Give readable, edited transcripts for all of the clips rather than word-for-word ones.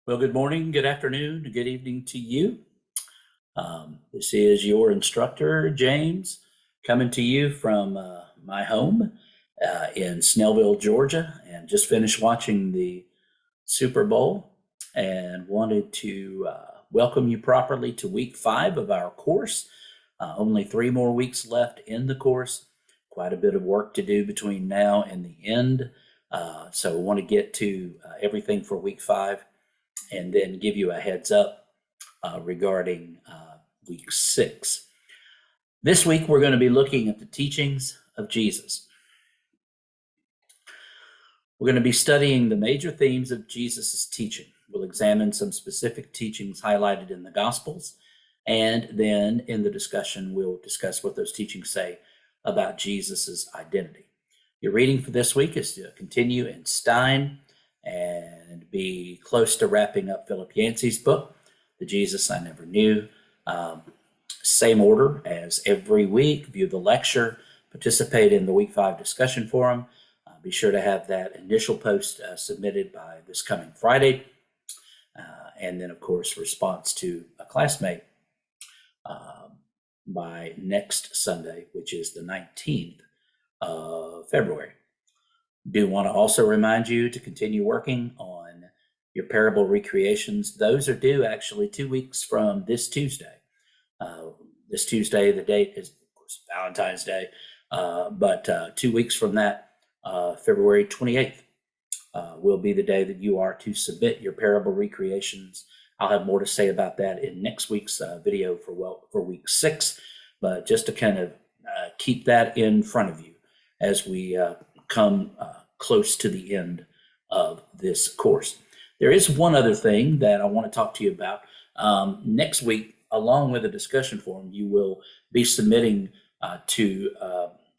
Well, good morning, good afternoon, good evening to you. This is your instructor, James, coming to you from my home in Snellville, Georgia, and just finished watching the Super Bowl and wanted to welcome you properly to week 5 of our course. Only 3 more weeks left in the course. Quite a bit of work to do between now and the end. So we want to get to everything for week 5 and then give you a heads up regarding week 6. This week, we're going to be looking at the teachings of Jesus. We're going to be studying the major themes of Jesus' teaching. We'll examine some specific teachings highlighted in the Gospels, and then in the discussion, we'll discuss what those teachings say about Jesus' identity. Your reading for this week is to continue in Stein and be close to wrapping up Philip Yancey's book, The Jesus I Never Knew. Same order as every week. View the lecture, participate in the week 5 discussion forum. Be sure to have that initial post submitted by this coming Friday. And then, of course, response to a classmate by next Sunday, which is the 19th of February. Do want to also remind you to continue working on your parable recreations. Those are due actually 2 weeks from this Tuesday. This Tuesday, the date is, of course, Valentine's Day, but 2 weeks from that, February 28th, will be the day that you are to submit your parable recreations. I'll have more to say about that in next week's video for week 6, but just to kind of keep that in front of you as we come close to the end of this course. There is one other thing that I want to talk to you about. Next week, along with a discussion forum, you will be submitting to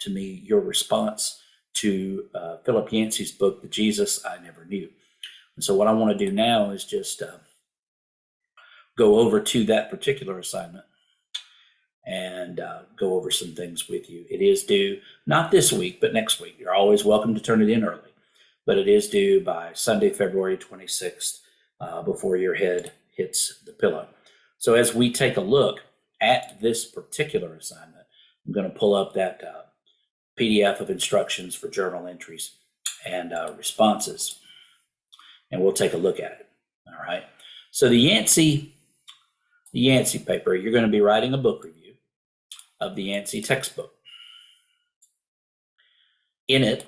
me your response to Philip Yancey's book, The Jesus I Never Knew. And so what I want to do now is just go over to that particular assignment and go over some things with you. It is due not this week, but next week. You're always welcome to turn it in early, but it is due by Sunday, February 26th, before your head hits the pillow. So as we take a look at this particular assignment, I'm going to pull up that PDF of instructions for journal entries and responses, and we'll take a look at it. All right. So the Yancey paper, you're going to be writing a book review of the Yancey textbook. In it,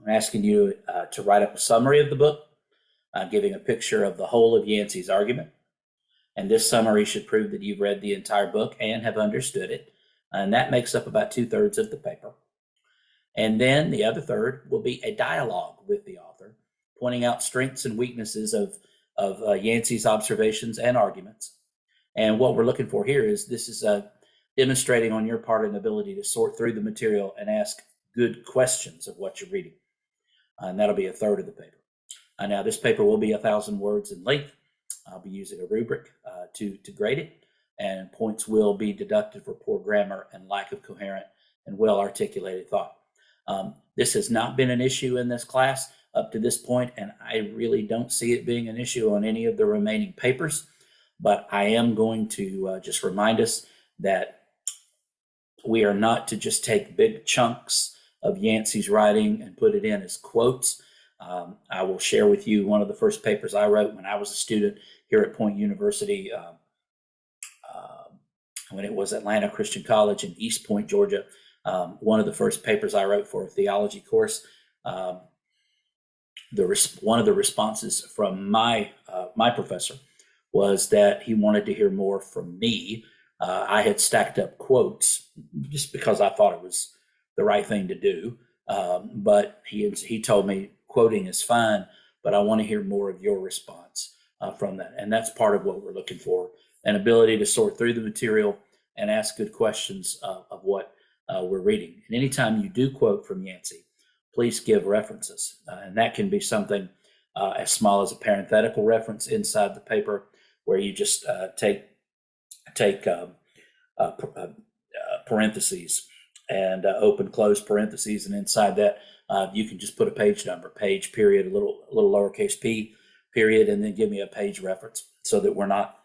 I'm asking you to write up a summary of the book, giving a picture of the whole of Yancey's argument. And this summary should prove that you've read the entire book and have understood it. And that makes up about 2/3 of the paper. And then the other third will be a dialogue with the author, pointing out strengths and weaknesses of Yancey's observations and arguments. And what we're looking for here is this is demonstrating on your part an ability to sort through the material and ask good questions of what you're reading. And that'll be 1/3 of the paper. Now, this paper will be 1,000 words in length. I'll be using a rubric to grade it, and points will be deducted for poor grammar and lack of coherent and well-articulated thought. This has not been an issue in this class up to this point, and I really don't see it being an issue on any of the remaining papers, but I am going to just remind us that we are not to just take big chunks of Yancey's writing and put it in as quotes. I will share with you one of the first papers I wrote when I was a student here at Point University, when it was Atlanta Christian College in East Point, Georgia. One of the first papers I wrote for a theology course, one of the responses from my professor was that he wanted to hear more from me. I had stacked up quotes just because I thought it was the right thing to do, but he told me quoting is fine, but I want to hear more of your response from that. And that's part of what we're looking for, an ability to sort through the material and ask good questions of what we're reading. And anytime you do quote from Yancey, please give references. And that can be something as small as a parenthetical reference inside the paper, where you just take parentheses and open close parentheses, and inside that you can just put a page number, page, period, a little lowercase p, period, and then give me a page reference so that we're not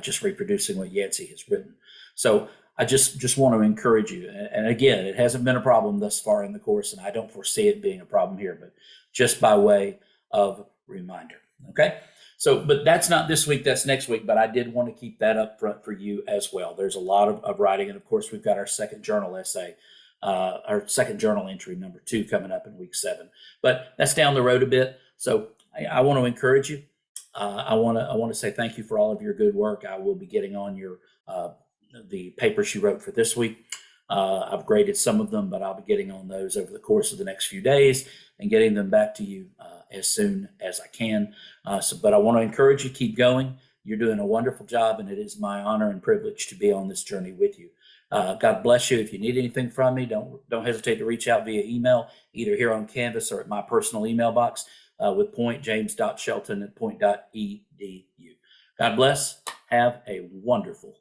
just reproducing what Yancey has written. So I just want to encourage you. And again, it hasn't been a problem thus far in the course, and I don't foresee it being a problem here, but just by way of reminder. Okay. So, but that's not this week, that's next week, but I did want to keep that up front for you as well. There's a lot of writing. And of course, we've got our second journal essay, our second journal entry, number 2, coming up in week 7, but that's down the road a bit. So I want to encourage you. I want to say thank you for all of your good work. I will be getting on your the papers you wrote for this week. I've graded some of them, but I'll be getting on those over the course of the next few days and getting them back to you as soon as I can. But I want to encourage you, keep going. You're doing a wonderful job, and it is my honor and privilege to be on this journey with you. God bless you. If you need anything from me, don't hesitate to reach out via email, either here on Canvas or at my personal email box with Point, james.shelton@point.edu. God bless. Have a wonderful